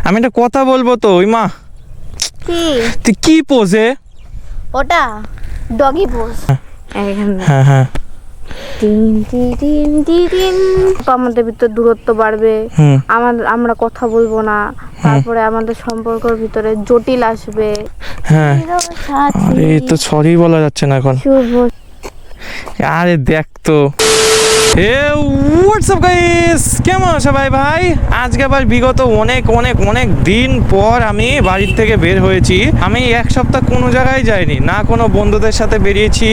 আমি একটা কথা বলবো তো ওই মা। কি তুই কি পোজে? ওটা ডগি পোজ। হ্যাঁ হ্যাঁ তিন তিন তিন তিন তিন। তো আমাদের ভিতর দূরত্ব বাড়বে, আমরা কথা বলবো না, তারপরে আমাদের সম্পর্কের ভিতরে জটিল আসবে। হ্যাঁ আরে তো সরি বলা যাচ্ছে না এখন। শুভ আরে দেখ তো হোয়াটসঅ্যাপ গাইস, কেমন সবাই ভাই? আজকে আবার বিগত অনেক অনেক অনেক দিন পর আমি বাড়ির থেকে বের হয়েছি। আমি এক সপ্তাহ কোনো জায়গায় যাইনি, না কোনো বন্ধুদের সাথে বেরিয়েছি,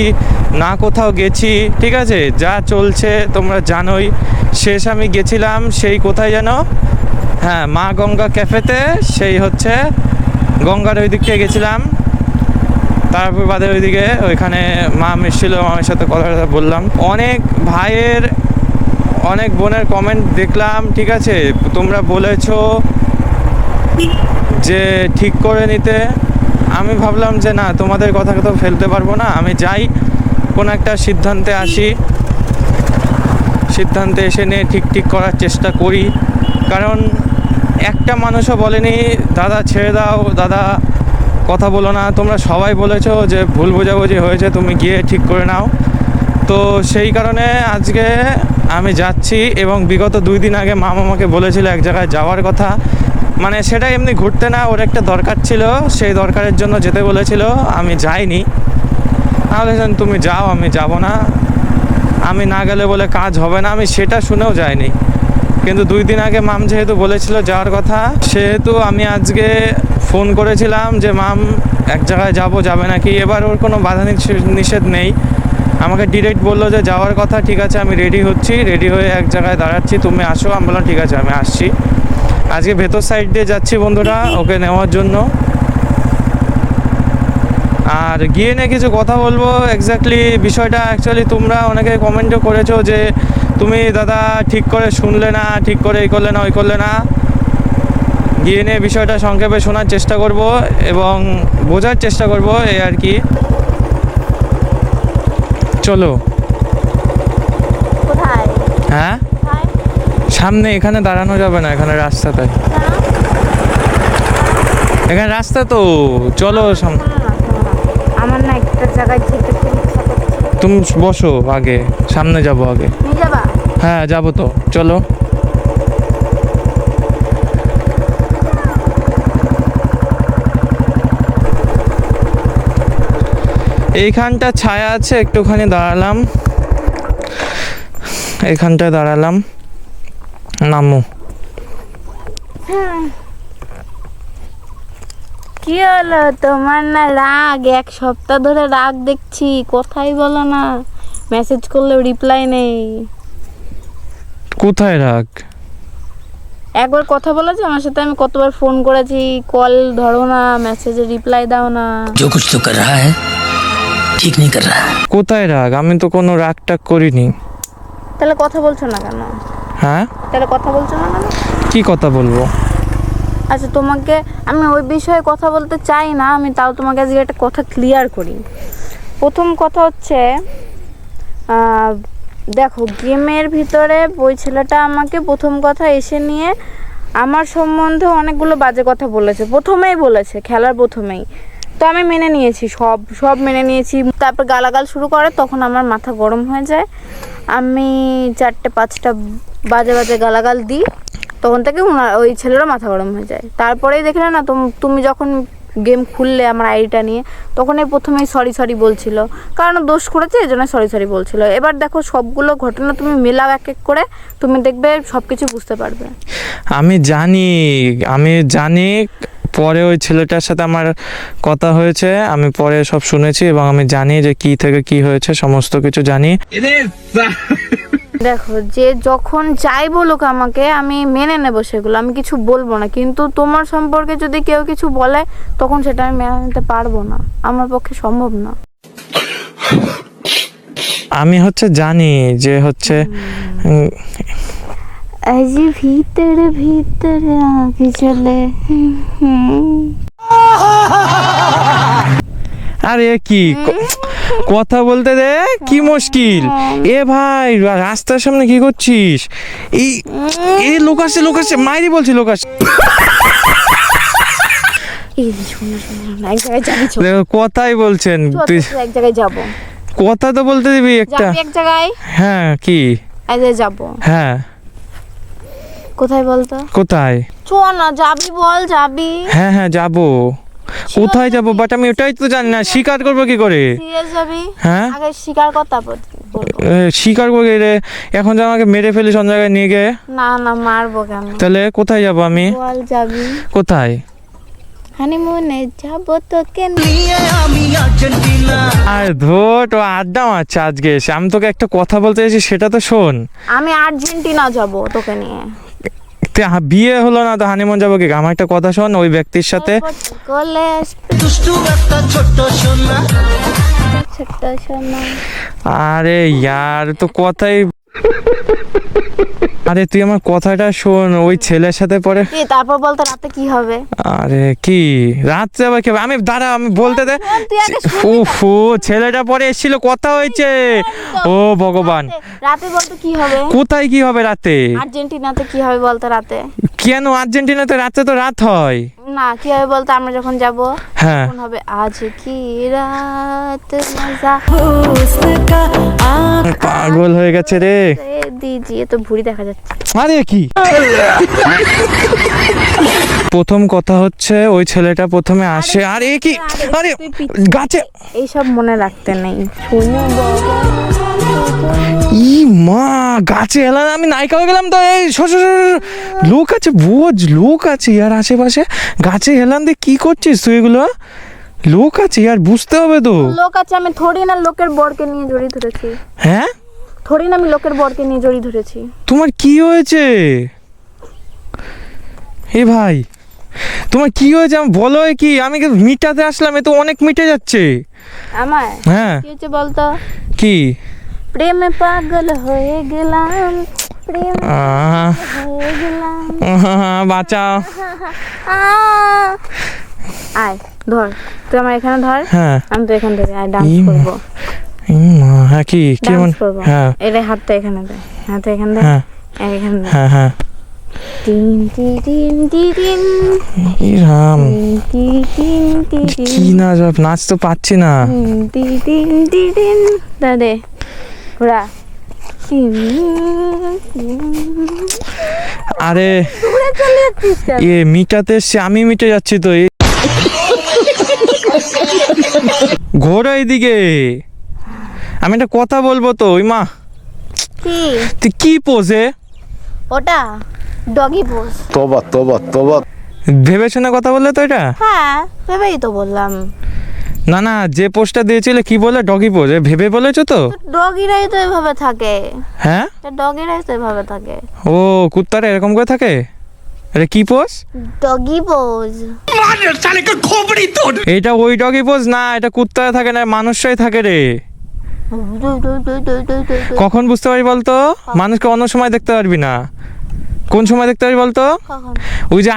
না কোথাও গেছি। ঠিক আছে, যা চলছে তোমরা জানোই। শেষ আমি গেছিলাম সেই কোথায় যেন, হ্যাঁ মা গঙ্গা ক্যাফেতে, সেই হচ্ছে গঙ্গার ওই দিক থেকে গেছিলাম। তারপর বাদে ওইদিকে ওইখানে মাম এসেছিলো, মামের সাথে কথা বললাম। অনেক ভাইয়ের অনেক বোনের কমেন্ট দেখলাম। ঠিক আছে, তোমরা বলেছো যে ঠিক করে নিতে। আমি ভাবলাম যে না, তোমাদের কথা তো ফেলতে পারবো না, আমি যাই কোনো একটা সিদ্ধান্তে আসি, সিদ্ধান্তে এসে নিয়ে ঠিক করার চেষ্টা করি। কারণ একটা মানুষও বলেনি দাদা ছেড়ে দাও, দাদা কথা বলো না। তোমরা সবাই বলেছো যে ভুল বোঝাবুঝি হয়েছে, তুমি গিয়ে ঠিক করে নাও। তো সেই কারণে আজকে আমি যাচ্ছি। এবং বিগত 2 দিন আগে মা আমাকে বলেছিল এক জায়গায় যাওয়ার কথা, মানে সেটা এমনি ঘুরতে না, ওর একটা দরকার ছিল, সেই দরকারের জন্য যেতে বলেছিল। আমি যাইনি। তাহলে তুমি যাও, আমি যাব না, আমি না গেলে বলে কাজ হবে না, আমি সেটা শুনেও যাইনি। কিন্তু 2 দিন আগে মাম যেহেতু বলেছিল যাওয়ার কথা, সেহেতু আমি আজকে ফোন করেছিলাম যে মাম এক জায়গায় যাবে নাকি। এবার ওর কোনো বাধা নিষেধ নেই, আমাকে ডিরেক্ট বললো যে যাওয়ার কথা। ঠিক আছে, আমি রেডি হচ্ছি, রেডি হয়ে এক জায়গায় দাঁড়াচ্ছি, তুমি আসো। আমি বললাম ঠিক আছে, আমি আসছি। আজকে ভেতর সাইড দিয়ে যাচ্ছি বন্ধুরা, ওকে নেওয়ার জন্য। আর গিয়ে নিয়ে কিছু কথা বলবো। এক্স্যাক্টলি বিষয়টা অ্যাকচুয়ালি তোমরা অনেকে কমেন্টও করেছো যে তুমি দাদা ঠিক করে শুনলে না, ঠিক করে এই করলে না, ওই করলে না। গিয়ে নিয়ে বিষয়টা সংক্ষেপে শোনার চেষ্টা করব এবং বোঝার চেষ্টা করব, এই আর কি। চলো। কোথায়? হ্যাঁ সামনে, এখানে দাঁড়ানো যাবে না, এখানে রাস্তাতে, এখানে রাস্তা তো। চলো সামনে। আমার না একটা জায়গায় যেতে খুব ইচ্ছা করছে। তুমি বসো আগে, সামনে যাবো আগে। নিয়ে যাবা? হ্যাঁ যাবো তো, চলো। এইখানটা ছায়া আছে, একটুখানি দাঁড়ালাম, এইখানটায় দাঁড়ালাম। নামো। কি হলো তোমার? না রাগ, এক সপ্তাহ ধরে রাগ দেখছি, কথাই বলো না, মেসেজ করলেও রিপ্লাই নেই। কোথায় রাগ? একবার কথা বলেছি আমার সাথে, আমি কতবার ফোন করেছি, কল ধরো না, মেসেজে রিপ্লাই দাও না। जो कुछ तो कर रहा है ठीक नहीं कर रहा है। কোথায় রাগ? আমি তো কোনো রাগ টাগ করিনি। তাহলে কথা বলছো না কেন? হ্যাঁ তাহলে কথা বলছো না কেন? কি কথা বলবো? আচ্ছা, তোমাকে আমি ওই বিষয়ে কথা বলতে চাই না, আমি তাও তোমাকে আজকে একটা কথা ক্লিয়ার করি। প্রথম কথা হচ্ছে, দেখো গেমের ভিতরে ওই ছেলেটা আমাকে প্রথম কথা এসে নিয়ে আমার সম্বন্ধে অনেকগুলো বাজে কথা বলেছে, প্রথমেই বলেছে, খেলার প্রথমেই। তো আমি মেনে নিয়েছি, সব মেনে নিয়েছি। তারপর গালাগাল শুরু করে, তখন আমার মাথা গরম হয়ে যায়, আমি 4-5টা বাজে গালাগাল দিই, তখন থেকে ওই ছেলেরও মাথা গরম হয়ে যায়। তারপরেই দেখলে না তুমি যখন গেম খুললে আমার আইডিটা নিয়ে, তখন এই প্রথমেই সরি বলছিল, কারণ দোষ করেছে এই জন্য সরি বলছিল। এবার দেখো সবগুলো ঘটনা তুমি মেলাও এক এক করে, তুমি দেখবে সব কিছু বুঝতে পারবে। আমি জানি পরে ওই ছেলেটার সাথে আমার কথা হয়েছে, আমি পরে সব শুনেছি এবং আমি জানি যে কি থেকে কি হয়েছে, সমস্ত কিছু জানি। দেখো যে যখন যাই বলুক আমাকে, আমি মেনে নেবো সেগুলো, আমি কিছু বলবো না। কিন্তু তোমার সম্পর্কে যদি কেউ কিছু বলে, তখন সেটা আমি মেনে নিতে পারবো না, আমার পক্ষে সম্ভব না। আমি জানি যে এই যে ভিতরে আগে চলে। আরে কি কথা বলতে দে, কি মুশকিল। এ ভাই রাস্তার সামনে কি করছিস? এই লোক আসছে, মাইরি বলছি, লোক আসছে। এই শোন না, শোন না, এক জায়গায় যাবি, চল। দেখো কথাই বলছেন চল, তুই, চল, এক জায়গায় যাবো। কথা তো বলতে দিবি একটা। যাবি এক জায়গায়? হ্যাঁ কি? এক জায়গায় যাবো। হ্যাঁ কোথায় বলতো? কোথায়? চল না, যাবি বল, যাবি। হ্যাঁ হ্যাঁ যাবো। কোথায় যাবো বাট আমি ওটাই তো জানি না, স্বীকার করবো কি করে? সিরিয়াস যাবি? হ্যাঁ আগে স্বীকার কর, তারপর বলবো। স্বীকার করবো কি রে? এখন যে আমাকে মেরে ফেলিস অন্য জায়গায় নিয়ে গিয়ে, না না, মারবো কেন? তাহলে কোথায় যাবো আমি? বল, যাবি। কোথায়? হানিমুনে যাবো তোকে আর ধোট ও আড্ডা মারছে আজকে এসে। আমি তোকে একটা কথা বলতে চাইছি, সেটা তো শোন। আমি আর্জেন্টিনা যাবো তোকে নিয়ে। বিয়ে হলো না তো হানিমুন যাবো কি? আমার একটা কথা শোন, ওই ব্যক্তির সাথে করলে ছোট্ট সোনা। আরে ইয়ার তো কথাই, আরে তুই আমার কথাটা শোন, ওই ছেলের সাথে পরে। তারপর বলতো রাতে কি হবে? আরে কি রাত্রে আবার কি হবে? আমি দাঁড়া, আমি বলতে দে। তুই আগে শুনবি তো। উফ, ছেলেটা পরে এসেছিল, কথা হয়েছে। ও ভগবান, রাতে বলতো কি হবে? কোথায় কি হবে রাতে? আর্জেন্টিনাতে কি হবে বলতো রাতে? কেন আর্জেন্টিনাতে রাতে তো রাত হয় না, কি হবে বলতো? আমরা যখন যাব হ্যাঁ তখন হবে আজ কি রাত মজা পাগল হয়ে গেছে রে। দিজিয়ে তো ভুঁড়ি দেখা যাচ্ছে। আরে কি প্রথম কথা হচ্ছে ওই ছেলেটা প্রথমে আসে। আরে কি, আরে গাছে এইসব মনে রাখতে নেই। শুনো বাবা, ই মা, গাছে এলাম আমি, নায়িকা হয়ে গেলাম তো। এই লোক আছে, বোঝ লোক আছে ইয়ার আশেপাশে। গাছে এলাম দিয়ে কি করছিস তুই এগুলো? লোক আছে ইয়ার, বুঝতে হবে তো। লোক আছে, আমি থোড়ি না লোকের বরকে নিয়ে জড়িয়ে ধরেছি। হ্যাঁ থোড়ি না আমি লোকের বরকে নিয়ে জড়িয়ে ধরেছি। তোমার কি হয়েছে? এ ভাই তোমার কি হয়েছে আমি বলো। কি আমি মিটাতে আসলাম, এ তো অনেক মিটে যাচ্ছে আমার হ্যাঁ। কি হচ্ছে বলতো? কি? প্রেমে পাগল হয়ে গেলাম, প্রেম হয়ে গেলাম। বাঁচাও। আয় ধর, তুই আমার এখানে ধর, হ্যাঁ আমি তো এখান থেকে ডান্স ই মা। করবো। হ্যাঁ কি কেমন? ডান্স করবো। হ্যাঁ এর হাতটা এখানে দে, হাতটা এখানে দে, হ্যাঁ এখানে দে। হ্যাঁ হ্যাঁ। টিন টি টিন টি টিন ই রাম, টি টিন টি টিন কি না নাচ তো পাচ্ছি না। টি টিন টি টিন। দে ঘোরা। আরে ঘুরে চলে যাচ্ছিস কেন? এ মিটাতে এসছে, আমি মিটে যাচ্ছি তো। ঘোরা এইদিকে, আমি একটা কথা বলবো তো। ওই মা, কি তুই কি পোজে? ওটা ডগি পোজ। तौबा तौबा तौबा ভেবে শুনে কথা বললে তো এটা? হ্যাঁ, ভেবেই তো বললাম। না না, যে পোস্টটা দিয়েছিলে কি বলে? ডগি পোজ ভেবে বলেছো তো? ডগিরাই তো এভাবে থাকে। হ্যাঁ ডগিরাই তো এভাবে থাকে। ও কুত্তারা এরকম করে থাকে? এটা কি পোজ? Doggy pose. এটা ওই ডগি পোজ না, এটা কুত্তারা থাকে না, মানুষরাই থাকে রে। কখন বুঝতে পারি বলতো? মানুষকে অন্য সময় দেখতে পারবি না। কোন সময় দেখতে পারবি বলতো? কখন? ওই যে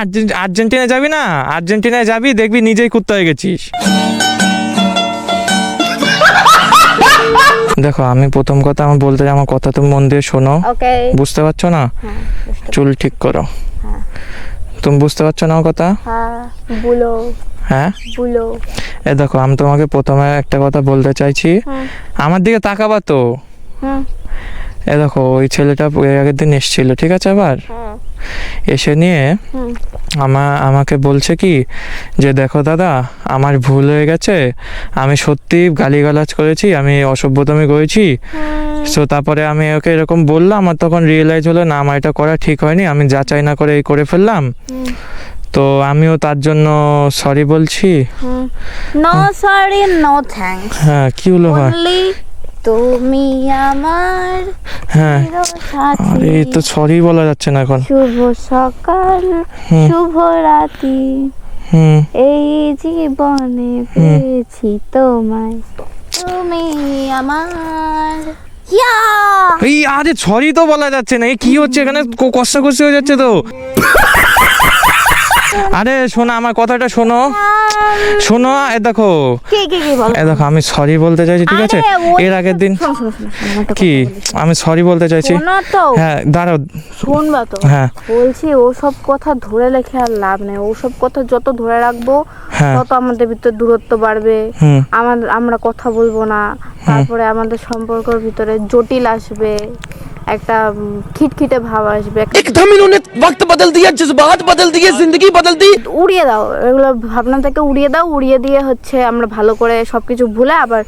আর্জেন্টিনায় যাবি না, আর্জেন্টিনায় যাবি দেখবি নিজেই কুত্তা হয়ে গেছিস। দেখো আমি প্রথম কথা আমার বলতে চাই, আমার কথা তুমি মন দিয়ে শোনো। ওকে। বুঝতে পারছো না? হ্যাঁ, বুঝতে চুল ঠিক করো। হ্যাঁ। তুমি বুঝতে পারছো না আমার কথা? হ্যাঁ, বলো হ্যাঁ বলো। এ দেখো আমি তোমাকে প্রথমে একটা কথা বলতে চাইছি, আমার দিকে তাকাবা তো। হুম। এ দেখো ওই ছেলেটা আগের দিন এসেছিল, ঠিক আছে? আবার এসে নিয়ে হুম। আমাকে বলছে কি যে দেখো দাদা আমার ভুল হয়ে গেছে, আমি সত্যি গালিগালাজ করেছি, আমি অসভ্যতামি করেছি। সো তারপরে আমি ওকে এরকম বললাম, আমার তখন রিয়েলাইজ হলো না আমার এটা করা ঠিক হয়নি, আমি যাচাই না করে এই করে ফেললাম। তো আমিও তার জন্য সরি বলছি। No sorry, no thanks. হ্যাঁ কি হলো ভাই? অনলি তুমি আমার হ্যাঁ চিরসাথী। আরে এই তো সরি বলা যাচ্ছে না এখন। শুভ সকাল, শুভ রাতি, হুম এই জীবনে পেয়েছি তোমায়, তুমি আমার। ইয়া! এই আরে সরি তো বলা যাচ্ছে না, এই কি হচ্ছে এখানে? কষ্ট হয়ে যাচ্ছে তো। আরে শোনো আমার কথাটা শোনো, শোনো এ দেখো, কি বলো? এ দেখো আমি সরি বলতে চাইছি, ঠিক আছে? আরে, ওই- এর আগের দিন শোনো, আমার একটা কি কথা বলি। আমি সরি বলতে চাইছি। শোনো তো, হ্যাঁ দাঁড়াও, শুনবা তো? হ্যাঁ বলছি ওসব কথা ধরে রেখে আর লাভ নেই। ওসব কথা যত ধরে রাখবো হ্যাঁ তত আমাদের ভিতর দূরত্ব বাড়বে। হুম আমরা কথা বলবো না, তারপরে আমাদের সম্পর্কের ভিতরে জটিল আসবে, একটা খিটখিটে ভাব আসবে। एकदम इन्होंने वक्त बदल दिया, जज्बात बदल दिए, जिंदगी बदल दी। উড়িয়ে দাও এগুলো, ভাবনা থেকে উড়িয়ে দাও। উড়িয়ে দিয়ে হচ্ছে আমরা ভালো করে সবকিছু ভুলে আবার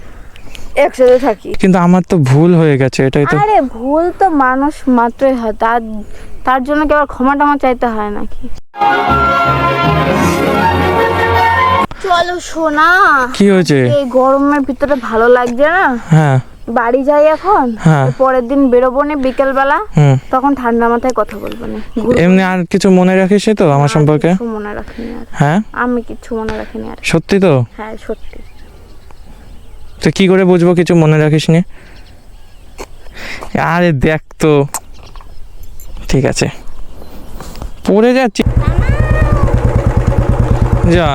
একসাথে থাকি। কিন্তু আমার তো ভুল হয়ে গেছে, এটাই তো। আরে ভুল তো মানুষ মাত্রই হয়, তার জন্য কি আবার ক্ষমা টমা চাইতে হয় নাকি? চলো শোনা, কি হয়েছে? এই গরমের ভিতরে ভালো লাগছে না, হ্যাঁ বাড়ি যাই এখন। হ্যাঁ। পরের দিন বেরোবো না বিকেল বেলা, হুম তখন ঠান্ডা মাথায় কথা বলবো না। এমনি আর কিছু মনে রাখিস তো আমার সম্পর্কে? কিছু মনে রাখিনি আর, হ্যাঁ আমি কিছু মনে রাখিনি আর। সত্যি তো? হ্যাঁ সত্যি। তো কি করে বুঝবো কিছু মনে রাখিস নি? আরে দেখ তো, ঠিক আছে পড়ে যাচ্ছি, যা।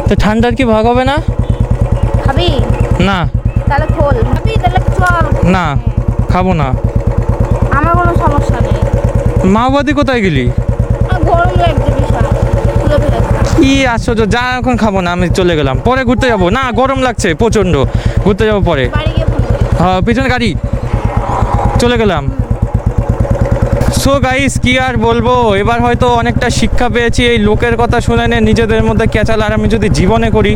তো ঠান্ডার কি ভাগ হবে না? খাবি? না তাহলে খোল। খাবি তাহলে চল। না খাবো না। আমার কোনো সমস্যা নেই। মাওবাদী কোথায় গেলি? গরম লাগছে বিশাল, খুলে ফেলে খা। কি আশ্চর্য, যা এখন খাবো না, আমি চলে গেলাম, পরে ঘুরতে যাবো। না গরম লাগছে প্রচণ্ড, ঘুরতে যাবো পরে। বাড়ি গিয়ে ফোন করিস। হ্যাঁ পিছনে গাড়ি, চলে গেলাম। সো গাইস কি আর বলবো, এবার হয়তো অনেকটা শিক্ষা পেয়েছি। এই লোকের কথা শুনে নে নিজেদের মধ্যে ক্যাচাল। আর আমি যদি জীবনে করি,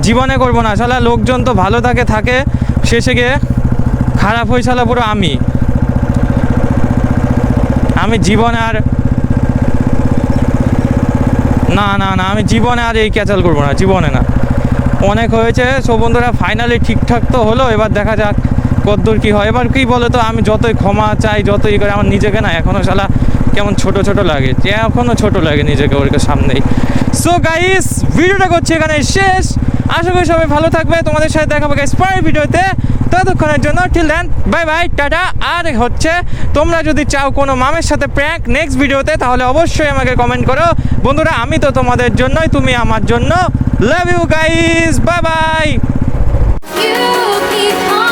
জীবনে করবো না। শালা লোকজন তো ভালো থাকে, শেষে গিয়ে খারাপ হয়ে শালা পুরো আমি জীবনে আর না না না আমি জীবনে আর এই ক্যাচাল করবো না, জীবনে না। অনেক হয়েছে। সব বন্ধুরা ফাইনালি ঠিকঠাক তো হলো, এবার দেখা যাক কতদূর কি হয়। এবার কি বলো তো, আমি যতই ক্ষমা চাই, যতই করে, আমার নিজেকে না এখনও শালা কেমন ছোট লাগে, এখনও ছোট লাগে নিজেকে ওর সামনেই। সো গাইস ভিডিওটা করছি এখানে শেষ। আশা করি সবাই ভালো থাকবে, তোমাদের সাথে দেখা হবে গাইস পরের ভিডিওতে। ততক্ষণের জন্য till then bye bye tata. আর হচ্ছে তোমরা যদি চাও কোনো মামের সাথে প্র্যাঙ্ক নেক্সট ভিডিওতে, তাহলে অবশ্যই আমাকে কমেন্ট করো বন্ধুরা। আমি তো তোমাদের জন্যই, তুমি আমার জন্য। Love you guys, bye bye. You keep on